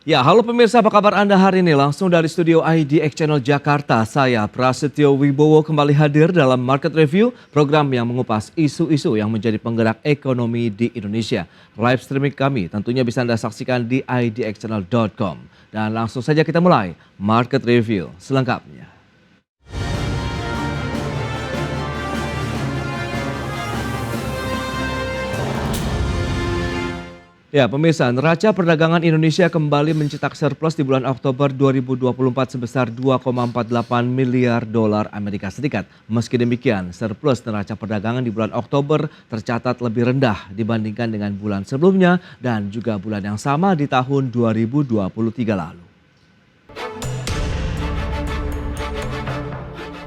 Ya, halo pemirsa, apa kabar Anda hari ini? Langsung dari studio IDX Channel Jakarta, saya Prasetyo Wibowo kembali hadir dalam Market Review, program yang mengupas isu-isu yang menjadi penggerak ekonomi di Indonesia. Live streaming kami tentunya bisa Anda saksikan di idxchannel.com. Dan langsung saja kita mulai Market Review selengkapnya. Ya, pemirsa, neraca perdagangan Indonesia kembali mencetak surplus di bulan Oktober 2024 sebesar 2,48 miliar dolar Amerika Serikat. Meski demikian, surplus neraca perdagangan di bulan Oktober tercatat lebih rendah dibandingkan dengan bulan sebelumnya dan juga bulan yang sama di tahun 2023 lalu.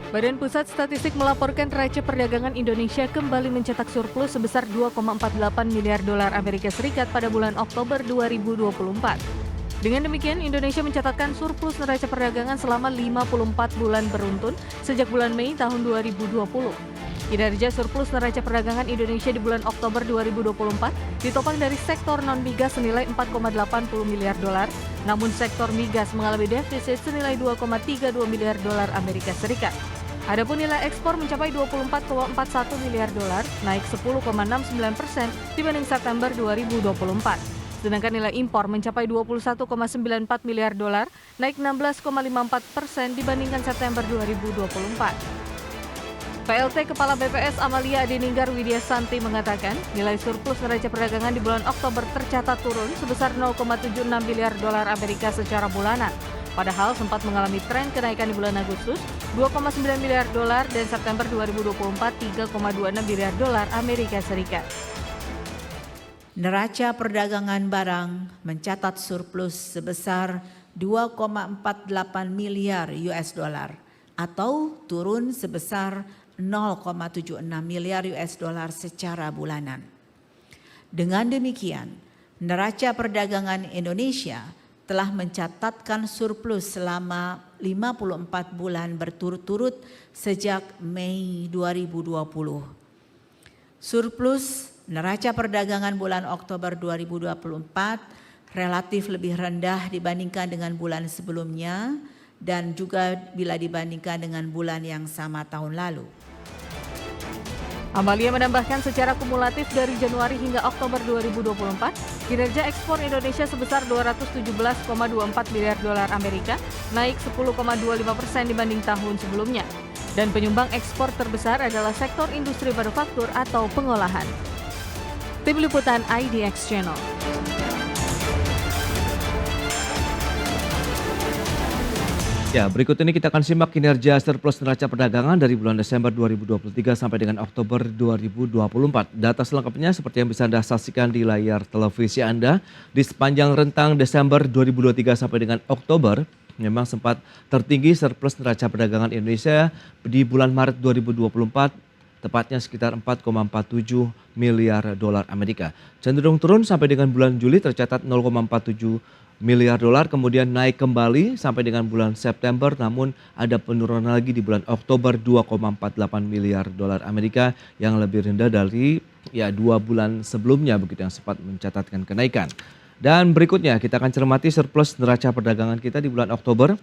Badan Pusat Statistik melaporkan neraca perdagangan Indonesia kembali mencetak surplus sebesar 2,48 miliar dolar Amerika Serikat pada bulan Oktober 2024. Dengan demikian, Indonesia mencatatkan surplus neraca perdagangan selama 54 bulan beruntun sejak bulan Mei tahun 2020. Kinerja surplus neraca perdagangan Indonesia di bulan Oktober 2024 ditopang dari sektor non-migas senilai 4,80 miliar dolar, namun sektor migas mengalami defisit senilai 2,32 miliar dolar Amerika Serikat. Adapun nilai ekspor mencapai 24,41 miliar dolar, naik 10,69% dibanding September 2024. Sedangkan nilai impor mencapai 21,94 miliar dolar, naik 16,54% dibandingkan September 2024. PLT Kepala BPS Amalia Adininggar Widya Santi mengatakan nilai surplus neraca perdagangan di bulan Oktober tercatat turun sebesar 0,76 miliar dolar Amerika secara bulanan. Padahal sempat mengalami tren kenaikan di bulan Agustus 2,9 miliar dolar dan September 2024 3,26 miliar dolar Amerika Serikat. Neraca perdagangan barang mencatat surplus sebesar 2,48 miliar US dollar atau turun sebesar 0,76 miliar US dollar secara bulanan. Dengan demikian, neraca perdagangan Indonesia telah mencatatkan surplus selama 54 bulan berturut-turut sejak Mei 2020. Surplus neraca perdagangan bulan Oktober 2024 relatif lebih rendah dibandingkan dengan bulan sebelumnya dan juga bila dibandingkan dengan bulan yang sama tahun lalu. Amalia menambahkan secara kumulatif dari Januari hingga Oktober 2024, kinerja ekspor Indonesia sebesar 217,24 miliar dolar Amerika, naik 10,25% dibanding tahun sebelumnya. Dan penyumbang ekspor terbesar adalah sektor industri manufaktur atau pengolahan. Tim Liputan IDX Channel. Ya, berikut ini kita akan simak kinerja surplus neraca perdagangan dari bulan Desember 2023 sampai dengan Oktober 2024. Data selengkapnya seperti yang bisa Anda saksikan di layar televisi Anda. Di sepanjang rentang Desember 2023 sampai dengan Oktober, memang sempat tertinggi surplus neraca perdagangan Indonesia di bulan Maret 2024, tepatnya sekitar 4,47 miliar dolar Amerika. Cenderung turun sampai dengan bulan Juli tercatat 0,47 miliar dolar, kemudian naik kembali sampai dengan bulan September, namun ada penurunan lagi di bulan Oktober 2,48 miliar dolar Amerika yang lebih rendah dari 2 bulan sebelumnya begitu yang sempat mencatatkan kenaikan. Dan berikutnya kita akan cermati surplus neraca perdagangan kita di bulan Oktober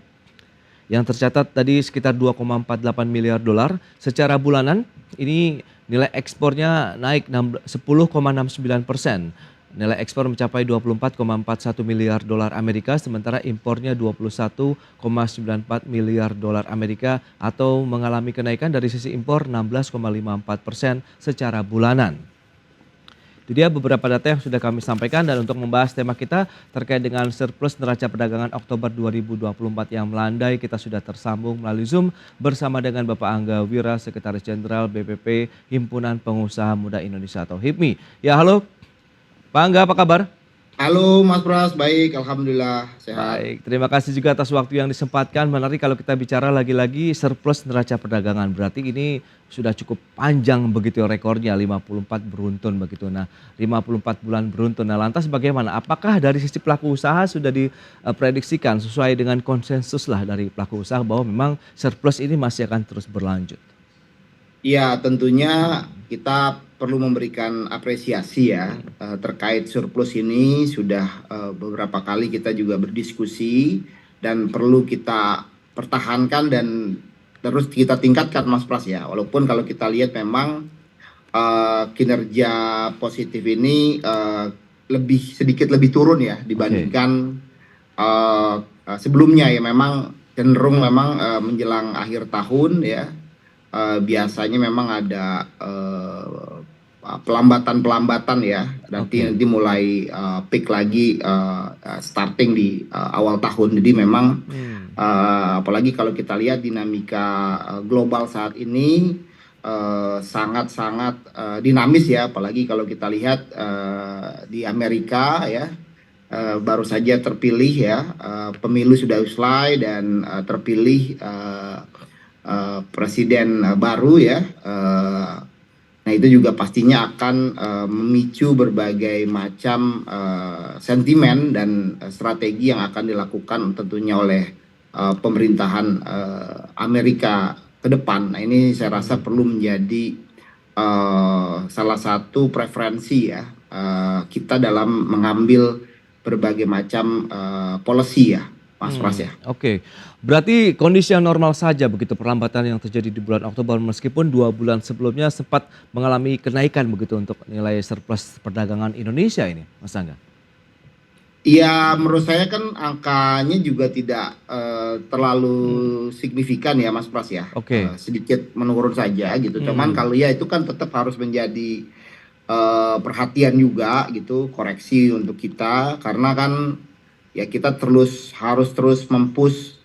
yang tercatat tadi sekitar 2,48 miliar dolar. Secara bulanan ini nilai ekspornya naik 10,69%. Nilai ekspor mencapai 24,41 miliar dolar Amerika, sementara impornya 21,94 miliar dolar Amerika atau mengalami kenaikan dari sisi impor 16,54% secara bulanan. Itu dia beberapa data yang sudah kami sampaikan, dan untuk membahas tema kita terkait dengan surplus neraca perdagangan Oktober 2024 yang melandai, kita sudah tersambung melalui Zoom bersama dengan Bapak Angga Wira, Sekretaris Jenderal BPP Himpunan Pengusaha Muda Indonesia atau HIPMI. Ya, halo Pak Angga, apa kabar? Halo Mas Pras, baik, alhamdulillah sehat. Baik, terima kasih juga atas waktu yang disempatkan. Menarik kalau kita bicara lagi-lagi surplus neraca perdagangan, berarti ini sudah cukup panjang begitu rekornya, 54 beruntun begitu. Nah, 54 bulan beruntun. Nah, lantas bagaimana? Apakah dari sisi pelaku usaha sudah diprediksikan sesuai dengan konsensus lah dari pelaku usaha bahwa memang surplus ini masih akan terus berlanjut? Iya, tentunya kita perlu memberikan apresiasi ya terkait surplus ini sudah beberapa kali kita juga berdiskusi dan perlu kita pertahankan dan terus kita tingkatkan Mas Pras ya. Walaupun kalau kita lihat memang kinerja positif ini sedikit lebih turun ya dibandingkan sebelumnya ya. Memang cenderung memang menjelang akhir tahun ya. Biasanya memang ada pelambatan ya, nanti mulai peak lagi starting di awal tahun. Jadi memang apalagi kalau kita lihat dinamika global saat ini sangat-sangat dinamis ya, apalagi kalau kita lihat di Amerika ya. Baru saja terpilih ya, pemilu sudah usai dan terpilih presiden baru ya. Nah itu juga pastinya akan memicu berbagai macam sentimen dan strategi yang akan dilakukan tentunya oleh pemerintahan Amerika ke depan. Nah ini saya rasa perlu menjadi salah satu preferensi ya kita dalam mengambil berbagai macam policy ya, Mas Pras ya. Oke, berarti kondisi yang normal saja begitu perlambatan yang terjadi di bulan Oktober meskipun 2 bulan sebelumnya sempat mengalami kenaikan begitu untuk nilai surplus perdagangan Indonesia ini, Mas Angga? Iya, menurut saya kan angkanya juga tidak terlalu signifikan ya, Mas Pras ya. Sedikit menurun saja gitu. Cuman kalau ya itu kan tetap harus menjadi perhatian juga gitu, koreksi untuk kita karena kan ya kita harus terus mempush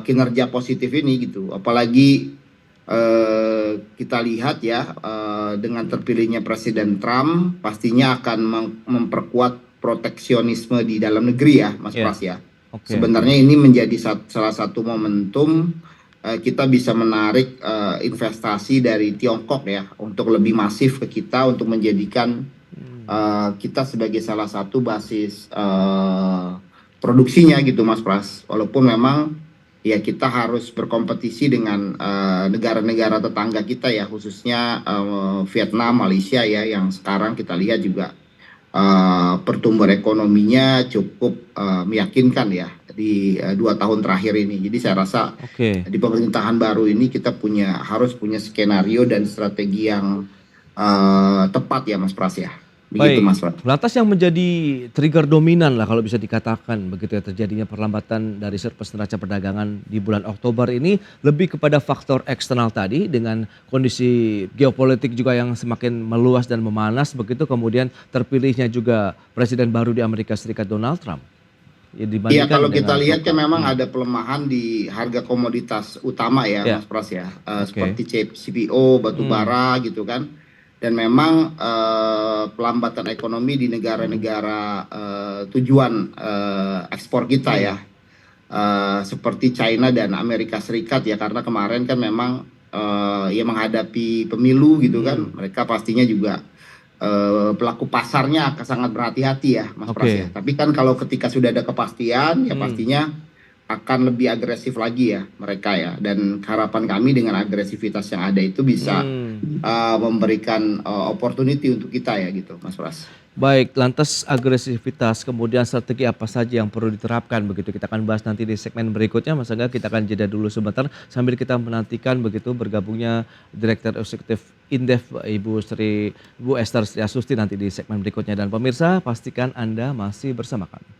kinerja positif ini gitu. Apalagi kita lihat ya dengan terpilihnya Presiden Trump pastinya akan memperkuat proteksionisme di dalam negeri ya, Mas Pras ya. Sebenarnya ini menjadi salah satu momentum kita bisa menarik investasi dari Tiongkok ya untuk lebih masif ke kita untuk menjadikan kita sebagai salah satu basis produksinya gitu, Mas Pras. Walaupun memang ya kita harus berkompetisi dengan negara-negara tetangga kita ya, khususnya Vietnam, Malaysia ya, yang sekarang kita lihat juga pertumbuhan ekonominya cukup meyakinkan ya di 2 tahun terakhir ini. Jadi saya rasa di pemerintahan baru ini kita harus punya skenario dan strategi yang tepat ya, Mas Pras ya. Begitu, Mas Pras. Lantas yang menjadi trigger dominan lah kalau bisa dikatakan begitu ya terjadinya perlambatan dari surplus neraca perdagangan di bulan Oktober ini lebih kepada faktor eksternal tadi dengan kondisi geopolitik juga yang semakin meluas dan memanas begitu, kemudian terpilihnya juga presiden baru di Amerika Serikat Donald Trump. Iya, kalau kita lihat kan memang ada pelemahan di harga komoditas utama ya, Mas Pras ya, seperti CPO, batu bara gitu kan. Dan memang pelambatan ekonomi di negara-negara tujuan ekspor kita ya, seperti China dan Amerika Serikat ya, karena kemarin kan memang ya menghadapi pemilu gitu kan, mereka pastinya juga pelaku pasarnya akan sangat berhati-hati ya, Mas Pras ya. Tapi kan kalau ketika sudah ada kepastian ya pastinya akan lebih agresif lagi ya mereka ya, dan harapan kami dengan agresivitas yang ada itu bisa memberikan opportunity untuk kita ya gitu, Mas Pras. Baik, lantas agresivitas kemudian strategi apa saja yang perlu diterapkan begitu kita akan bahas nanti di segmen berikutnya, Mas Angga. Kita akan jeda dulu sebentar sambil kita menantikan begitu bergabungnya Direktur Eksekutif Indef Ibu Esther Sri Asusti nanti di segmen berikutnya. Dan pemirsa pastikan Anda masih bersama kami.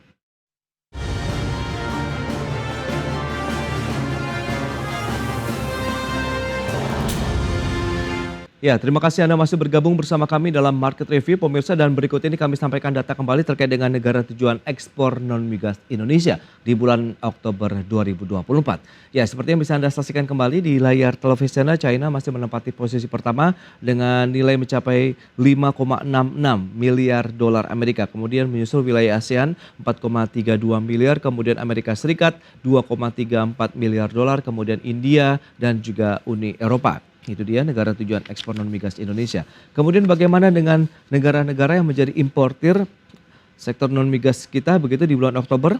Ya, terima kasih Anda masih bergabung bersama kami dalam Market Review, pemirsa, dan berikut ini kami sampaikan data kembali terkait dengan negara tujuan ekspor non-migas Indonesia di bulan Oktober 2024. Ya, seperti yang bisa Anda saksikan kembali di layar televisi Anda, China masih menempati posisi pertama dengan nilai mencapai 5,66 miliar dolar Amerika. Kemudian menyusul wilayah ASEAN 4,32 miliar, kemudian Amerika Serikat 2,34 miliar dolar, kemudian India dan juga Uni Eropa. Itu dia negara tujuan ekspor non-migas Indonesia. Kemudian bagaimana dengan negara-negara yang menjadi importir sektor non-migas kita begitu di bulan Oktober?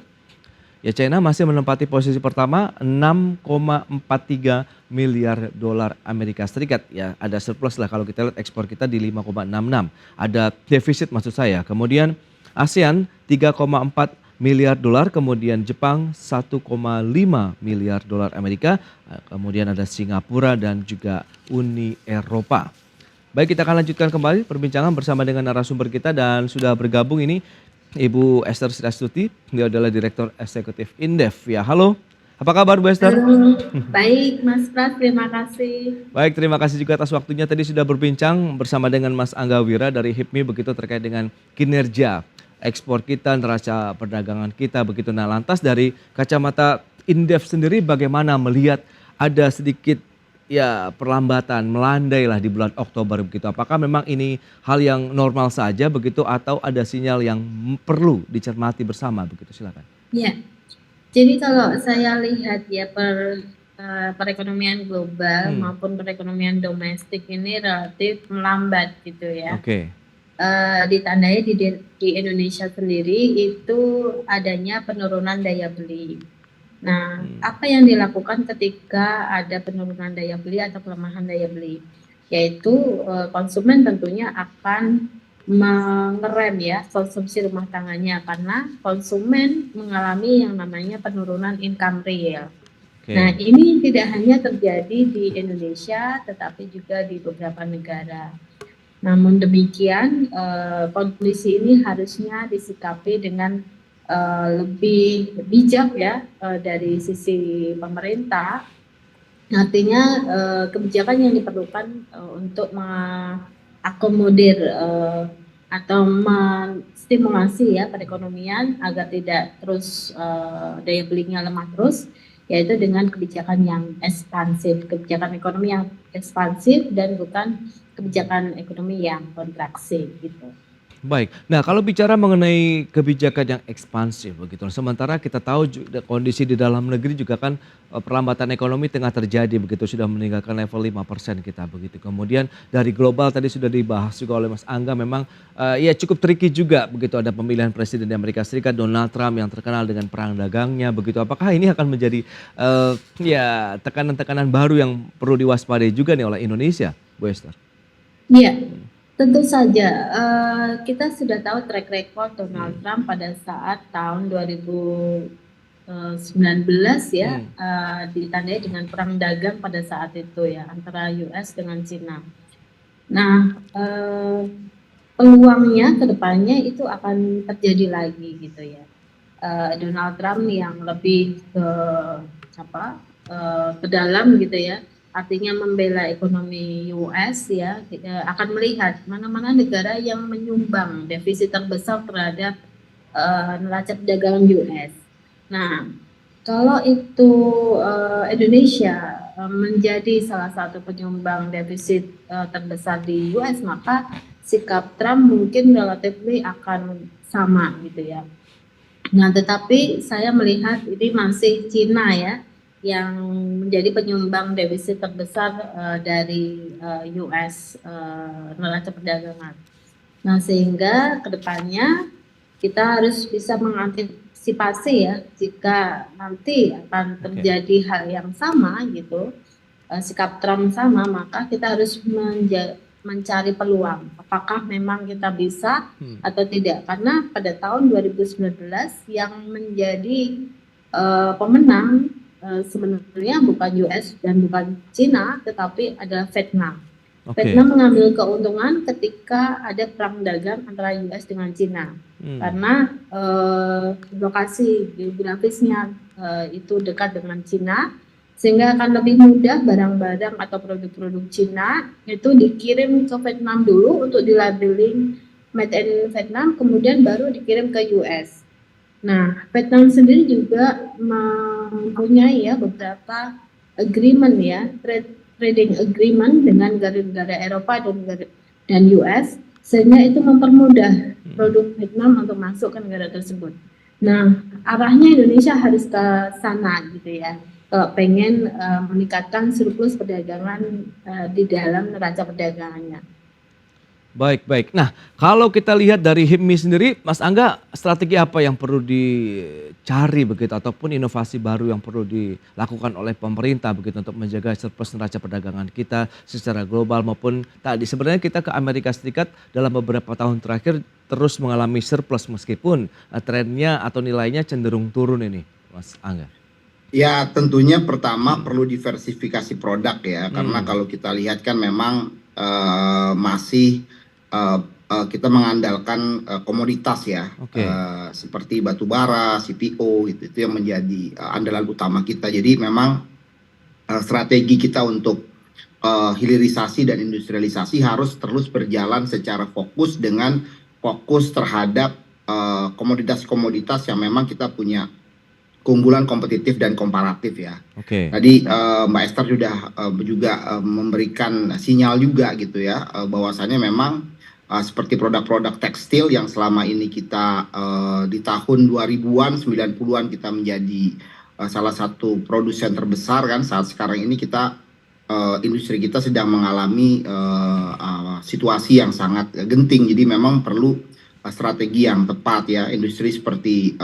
Ya, China masih menempati posisi pertama 6,43 miliar dolar Amerika Serikat. Ya, ada surplus lah kalau kita lihat ekspor kita di 5,66. Ada defisit maksud saya. Kemudian ASEAN 3,4 miliar dolar, kemudian Jepang 1,5 miliar dolar Amerika, kemudian ada Singapura dan juga Uni Eropa. Baik, kita akan lanjutkan kembali perbincangan bersama dengan narasumber kita dan sudah bergabung ini Ibu Esther Sirastuti, beliau adalah Direktur Eksekutif Indef. Ya, halo. Apa kabar Bu Esther? Halo, baik Mas Pras, terima kasih. Baik, terima kasih juga atas waktunya. Tadi sudah berbincang bersama dengan Mas Angga Wira dari HIPMI begitu terkait dengan kinerja ekspor kita, neraca perdagangan kita begitu. Nah, lantas dari kacamata Indef sendiri bagaimana melihat ada sedikit ya perlambatan melandai lah di bulan Oktober begitu. Apakah memang ini hal yang normal saja begitu atau ada sinyal yang perlu dicermati bersama begitu? Silakan. Ya, jadi kalau saya lihat ya perekonomian global maupun perekonomian domestik ini relatif melambat gitu ya. Oke. Ditandai di Indonesia sendiri itu adanya penurunan daya beli. Nah, apa yang dilakukan ketika ada penurunan daya beli atau pelemahan daya beli? Yaitu konsumen tentunya akan mengerem ya konsumsi rumah tangganya karena konsumen mengalami yang namanya penurunan income real. Okay. Nah, ini tidak hanya terjadi di Indonesia tetapi juga di beberapa negara. Namun demikian kondisi ini harusnya disikapi dengan lebih bijak ya dari sisi pemerintah. Artinya kebijakan yang diperlukan untuk mengakomodir atau menstimulasi ya perekonomian agar tidak terus daya belinya lemah terus, yaitu dengan kebijakan yang ekspansif, kebijakan ekonomi yang ekspansif dan bukan kebijakan ekonomi yang kontraksi gitu. Baik, nah kalau bicara mengenai kebijakan yang ekspansif begitu, sementara kita tahu juga kondisi di dalam negeri juga kan perlambatan ekonomi tengah terjadi begitu, sudah meninggalkan level 5% kita begitu. Kemudian dari global tadi sudah dibahas juga oleh Mas Angga, memang ya cukup tricky juga begitu, ada pemilihan presiden di Amerika Serikat Donald Trump yang terkenal dengan perang dagangnya begitu. Apakah ini akan menjadi ya tekanan-tekanan baru yang perlu diwaspadai juga nih oleh Indonesia, Bu Esther? Iya. Tentu saja, kita sudah tahu track record Donald Trump pada saat tahun 2019 ya, ditandai dengan perang dagang pada saat itu ya, antara US dengan Cina. Nah, peluangnya ke depannya itu akan terjadi lagi gitu ya. Donald Trump yang lebih ke dalam gitu ya, artinya membela ekonomi US ya, akan melihat mana-mana negara yang menyumbang defisit terbesar terhadap neraca perdagangan US. Nah, kalau itu Indonesia menjadi salah satu penyumbang defisit terbesar di US, maka sikap Trump mungkin relatif akan sama gitu ya. Nah, tetapi saya melihat ini masih Cina ya yang menjadi penyumbang defisit terbesar dari US neraca perdagangan. Nah, sehingga kedepannya kita harus bisa mengantisipasi ya jika nanti akan terjadi hal yang sama gitu, sikap Trump sama, maka kita harus mencari peluang. Apakah memang kita bisa atau tidak? Karena pada tahun 2019 yang menjadi pemenang sebenarnya bukan US dan bukan Cina, tetapi adalah Vietnam. Vietnam mengambil keuntungan ketika ada perang dagang antara US dengan Cina, karena lokasi geografisnya itu dekat dengan Cina, sehingga akan lebih mudah barang-barang atau produk-produk Cina itu dikirim ke Vietnam dulu untuk dilabeling made in Vietnam, kemudian baru dikirim ke US. Nah, Vietnam sendiri juga mempunyai ya beberapa agreement ya, trading agreement dengan negara-negara Eropa dan US, sehingga itu mempermudah produk Vietnam untuk masuk ke negara tersebut. Nah, arahnya Indonesia harus ke sana gitu ya, kalau pengen meningkatkan surplus perdagangan di dalam neraca perdagangannya. Baik, baik. Nah, kalau kita lihat dari HIPMI sendiri, Mas Angga, strategi apa yang perlu dicari begitu ataupun inovasi baru yang perlu dilakukan oleh pemerintah begitu untuk menjaga surplus neraca perdagangan kita secara global maupun tadi sebenarnya kita ke Amerika Serikat dalam beberapa tahun terakhir terus mengalami surplus meskipun trennya atau nilainya cenderung turun ini, Mas Angga. Ya tentunya pertama perlu diversifikasi produk ya, karena kalau kita lihat kan memang masih kita mengandalkan komoditas ya, seperti batu bara, CPO itu yang menjadi andalan utama kita. Jadi memang strategi kita untuk hilirisasi dan industrialisasi harus terus berjalan secara fokus dengan fokus terhadap komoditas-komoditas yang memang kita punya keunggulan kompetitif dan komparatif ya. Tadi Mbak Esther juga memberikan sinyal juga gitu ya, bahwasannya memang seperti produk-produk tekstil yang selama ini kita di tahun 2000-an, 90-an kita menjadi salah satu produsen terbesar kan, saat sekarang ini kita industri kita sedang mengalami situasi yang sangat genting, jadi memang perlu strategi yang tepat ya. Industri seperti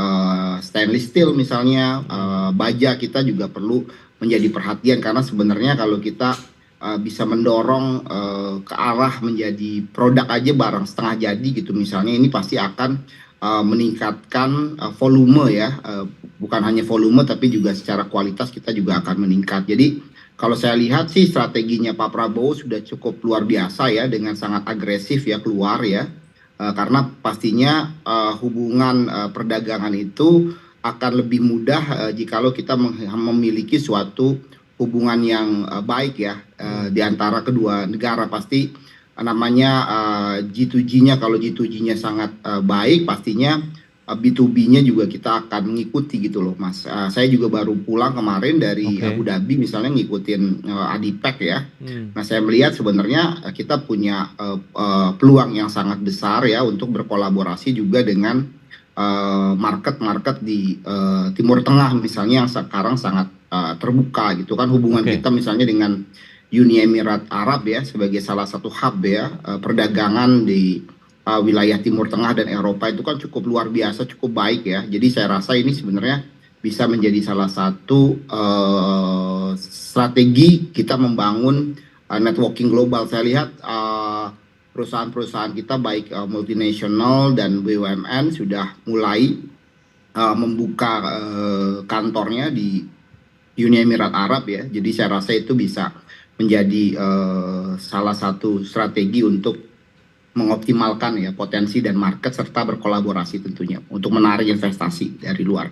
stainless steel misalnya, baja kita juga perlu menjadi perhatian karena sebenarnya kalau kita bisa mendorong ke arah menjadi produk aja barang setengah jadi gitu misalnya, ini pasti akan meningkatkan volume ya, bukan hanya volume tapi juga secara kualitas kita juga akan meningkat. Jadi kalau saya lihat sih strateginya Pak Prabowo sudah cukup luar biasa ya, dengan sangat agresif ya keluar ya. Karena pastinya hubungan perdagangan itu akan lebih mudah jikalau kita memiliki suatu hubungan yang baik ya di antara kedua negara. Pasti namanya G2G-nya, kalau G2G-nya sangat baik pastinya B2B-nya juga kita akan mengikuti gitu loh Mas. Saya juga baru pulang kemarin dari Abu Dhabi misalnya ngikutin ADIPEC ya. Nah saya melihat sebenarnya kita punya peluang yang sangat besar ya untuk berkolaborasi juga dengan market-market di Timur Tengah misalnya yang sekarang sangat terbuka gitu kan. Hubungan kita misalnya dengan Uni Emirat Arab ya sebagai salah satu hub ya perdagangan di wilayah Timur Tengah dan Eropa itu kan cukup luar biasa, cukup baik ya. Jadi saya rasa ini sebenarnya bisa menjadi salah satu strategi kita membangun networking global. Saya lihat perusahaan-perusahaan kita baik multinasional dan BUMN sudah mulai membuka kantornya di Uni Emirat Arab ya. Jadi saya rasa itu bisa menjadi salah satu strategi untuk mengoptimalkan ya potensi dan market serta berkolaborasi tentunya untuk menarik investasi dari luar.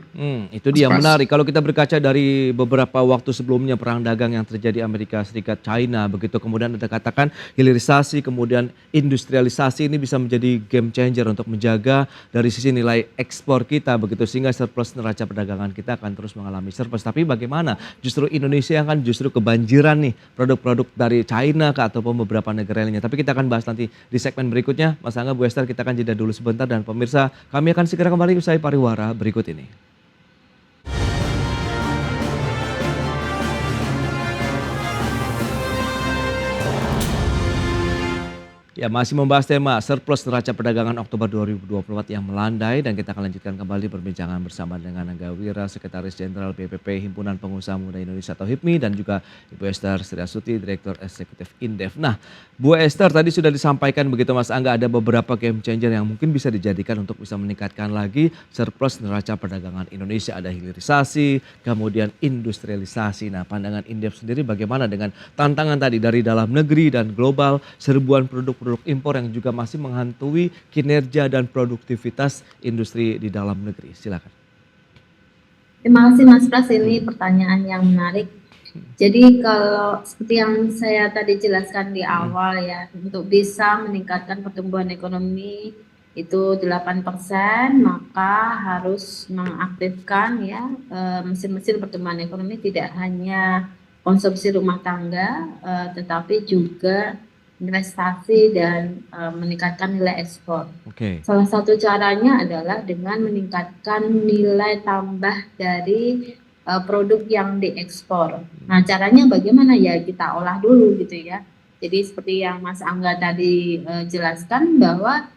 Itu dia menarik. Kalau kita berkaca dari beberapa waktu sebelumnya perang dagang yang terjadi Amerika Serikat China begitu, kemudian Anda katakan hilirisasi kemudian industrialisasi ini bisa menjadi game changer untuk menjaga dari sisi nilai ekspor kita begitu, sehingga surplus neraca perdagangan kita akan terus mengalami surplus. Tapi bagaimana justru Indonesia yang kan justru kebanjiran nih produk-produk dari China ataupun beberapa negara lainnya. Tapi kita akan bahas nanti di segmen berikutnya. Mas Angga, Bu Esther, kita akan jeda dulu sebentar dan pemirsa kami akan segera kembali usai pariwara berikut ini. Ya, masih membahas tema surplus neraca perdagangan Oktober 2024 yang melandai dan kita akan lanjutkan kembali perbincangan bersama dengan Angga Wira, Sekretaris Jenderal PPP Himpunan Pengusaha Muda Indonesia atau HIPMI, dan juga Ibu Esther Sriasuti, Direktur Eksekutif Indef. Nah, Bu Esther, tadi sudah disampaikan begitu Mas Angga, ada beberapa game changer yang mungkin bisa dijadikan untuk bisa meningkatkan lagi surplus neraca perdagangan Indonesia. Ada hilirisasi, kemudian industrialisasi. Nah, pandangan Indef sendiri bagaimana dengan tantangan tadi dari dalam negeri dan global, serbuan produk impor yang juga masih menghantui kinerja dan produktivitas industri di dalam negeri? Silakan. Terima kasih Mas Pras, ini pertanyaan yang menarik. Jadi kalau seperti yang saya tadi jelaskan di awal ya, untuk bisa meningkatkan pertumbuhan ekonomi itu 8%, maka harus mengaktifkan ya mesin-mesin pertumbuhan ekonomi, tidak hanya konsumsi rumah tangga tetapi juga investasi dan meningkatkan nilai ekspor. Salah satu caranya adalah dengan meningkatkan nilai tambah dari produk yang diekspor. Nah, caranya bagaimana ya? Kita olah dulu gitu ya. Jadi seperti yang Mas Angga tadi jelaskan bahwa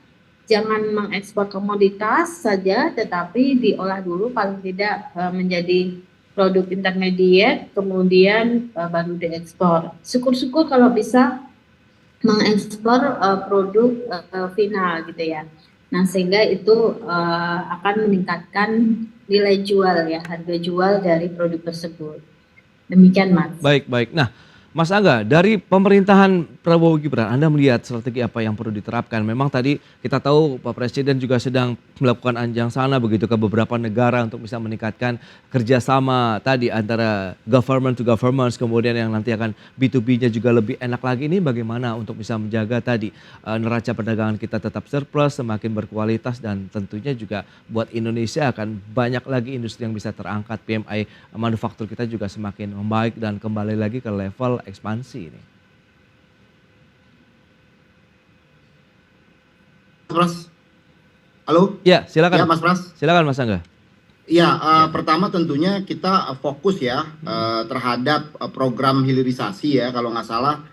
jangan mengekspor komoditas saja, tetapi diolah dulu paling tidak menjadi produk intermediate, kemudian baru diekspor. Syukur-syukur kalau bisa mengekspor produk final gitu ya. Nah, sehingga itu akan meningkatkan nilai jual ya, harga jual dari produk tersebut. Demikian, Mas. Baik, baik. Nah, Mas Angga, dari pemerintahan Prabowo Gibran, Anda melihat strategi apa yang perlu diterapkan? Memang tadi kita tahu Pak Presiden juga sedang melakukan anjang sana begitu ke beberapa negara untuk bisa meningkatkan kerjasama tadi antara government to government, kemudian yang nanti akan B2B-nya juga lebih enak lagi. Ini bagaimana untuk bisa menjaga tadi neraca perdagangan kita tetap surplus, semakin berkualitas, dan tentunya juga buat Indonesia akan banyak lagi industri yang bisa terangkat, PMI manufaktur kita juga semakin membaik dan kembali lagi ke level ekspansi ini. Mas, halo? Ya, silakan. Ya, Mas Pras. Silakan, Mas Angga. Ya, pertama tentunya kita fokus ya terhadap program hilirisasi ya, kalau nggak salah.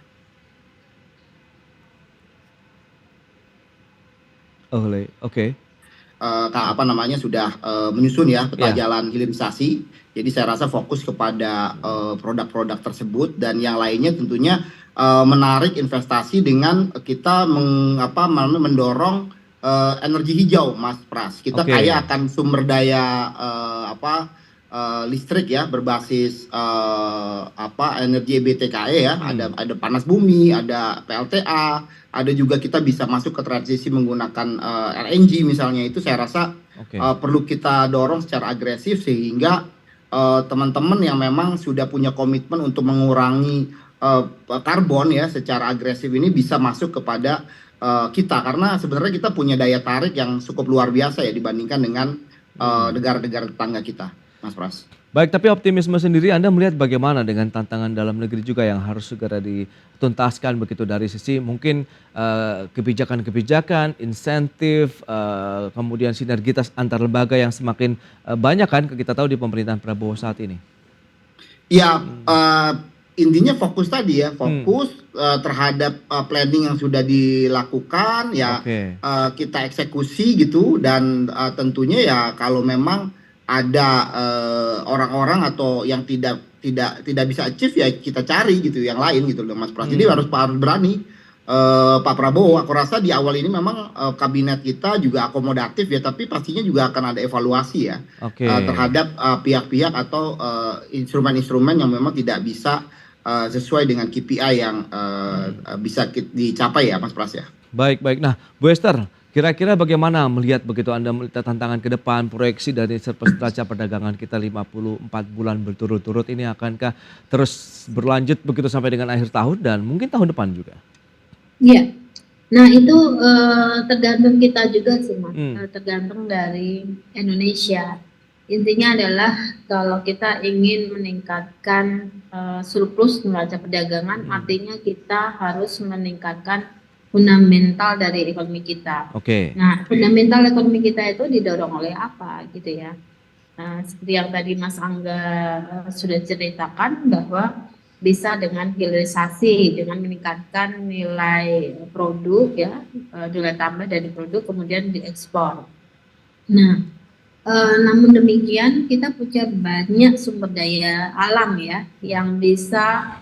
Oke. Apa namanya sudah menyusun ya peta jalan hilirisasi. Jadi saya rasa fokus kepada produk-produk tersebut, dan yang lainnya tentunya menarik investasi dengan kita mendorong energi hijau, Mas Pras. Kita kaya akan sumber daya listrik ya, berbasis energi EBTKE ya. Ada panas bumi, ada PLTA, ada juga kita bisa masuk ke transisi menggunakan LNG misalnya. Itu saya rasa perlu kita dorong secara agresif, sehingga teman-teman yang memang sudah punya komitmen untuk mengurangi karbon ya secara agresif ini bisa masuk kepada kita, karena sebenarnya kita punya daya tarik yang cukup luar biasa ya dibandingkan dengan negara-negara tetangga kita, Mas Pras. Baik, tapi optimisme sendiri Anda melihat bagaimana dengan tantangan dalam negeri juga yang harus segera dituntaskan begitu, dari sisi mungkin kebijakan-kebijakan, insentif, kemudian sinergitas antar lembaga yang semakin banyak kan kita tahu di pemerintahan Prabowo saat ini. Ya, intinya fokus tadi ya, fokus terhadap planning yang sudah dilakukan ya, kita eksekusi gitu, dan tentunya ya kalau memang ada orang-orang atau yang tidak bisa achieve ya kita cari gitu yang lain gitu loh, Mas Pras. Jadi harus berani Pak Prabowo. Aku rasa di awal ini memang kabinet kita juga akomodatif ya, tapi pastinya juga akan ada evaluasi ya terhadap pihak-pihak atau instrumen-instrumen yang memang tidak bisa sesuai dengan KPI yang bisa dicapai ya, Mas Pras ya. Baik. Nah, Bu Esther, kira-kira bagaimana melihat begitu Anda melihat tantangan ke depan, proyeksi dari surplus neraca perdagangan kita 54 bulan berturut-turut ini akankah terus berlanjut begitu sampai dengan akhir tahun dan mungkin tahun depan juga? Iya, nah itu tergantung kita juga sih, Mas. Tergantung dari Indonesia. Intinya adalah kalau kita ingin meningkatkan surplus neraca perdagangan, artinya kita harus meningkatkan fundamental dari ekonomi kita. Nah, fundamental ekonomi kita itu didorong oleh apa gitu ya. Nah, seperti yang tadi Mas Angga sudah ceritakan bahwa bisa dengan hilirisasi, dengan meningkatkan nilai produk ya, nilai tambah dari produk kemudian diekspor. Nah, namun demikian kita punya banyak sumber daya alam ya yang bisa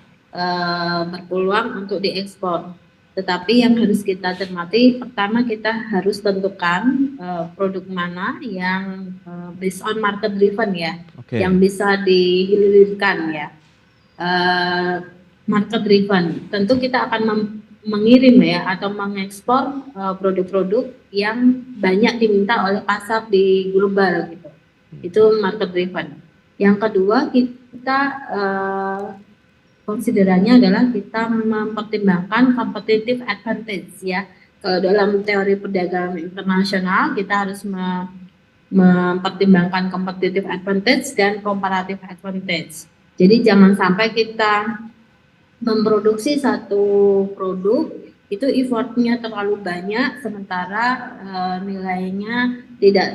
berpeluang untuk diekspor. Tetapi yang harus kita cermati, pertama kita harus tentukan produk mana yang based on market driven ya, yang bisa dihilirkan ya, market driven. Tentu kita akan mengirim ya atau mengekspor produk-produk yang banyak diminta oleh pasar di global gitu. Itu market driven. Yang kedua kita konsiderannya adalah kita mempertimbangkan competitive advantage ya. Kalau dalam teori perdagangan internasional kita harus mempertimbangkan competitive advantage dan comparative advantage. Jadi jangan sampai kita memproduksi satu produk itu effortnya terlalu banyak sementara nilainya tidak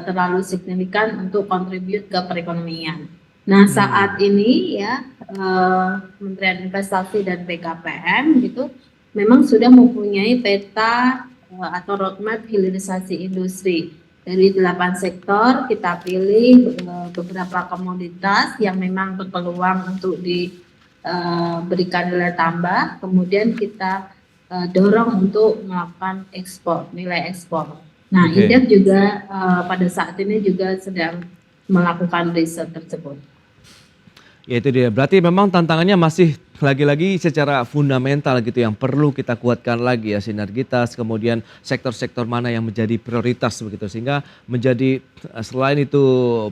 terlalu signifikan untuk contribute ke perekonomian. Nah, saat ini ya Kementerian Investasi dan BKPM gitu memang sudah mempunyai peta atau roadmap hilirisasi industri. Dari 8 sektor kita pilih beberapa komoditas yang memang berpeluang untuk diberikan nilai tambah, kemudian kita dorong untuk melakukan ekspor, nilai ekspor. Nah, Indef juga pada saat ini juga sedang melakukan riset tersebut. Ya itu dia, berarti memang tantangannya masih lagi-lagi secara fundamental gitu yang perlu kita kuatkan lagi ya, sinergitas, kemudian sektor-sektor mana yang menjadi prioritas begitu, sehingga menjadi selain itu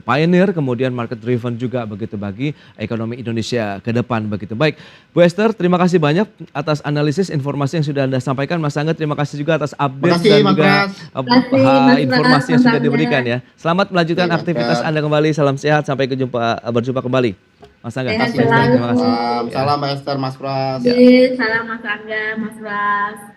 pioneer, kemudian market driven juga begitu bagi ekonomi Indonesia ke depan begitu. Baik, Bu Esther, terima kasih banyak atas analisis informasi yang sudah Anda sampaikan. Mas Angga, terima kasih juga atas update dan juga informasi yang sudah diberikan ya. Selamat melanjutkan aktivitas Anda kembali, salam sehat, sampai berjumpa kembali. Mas Angga, terima kasih. Salam Mbak Esther, Mas Pras. Salam Mas Angga, Mas Pras.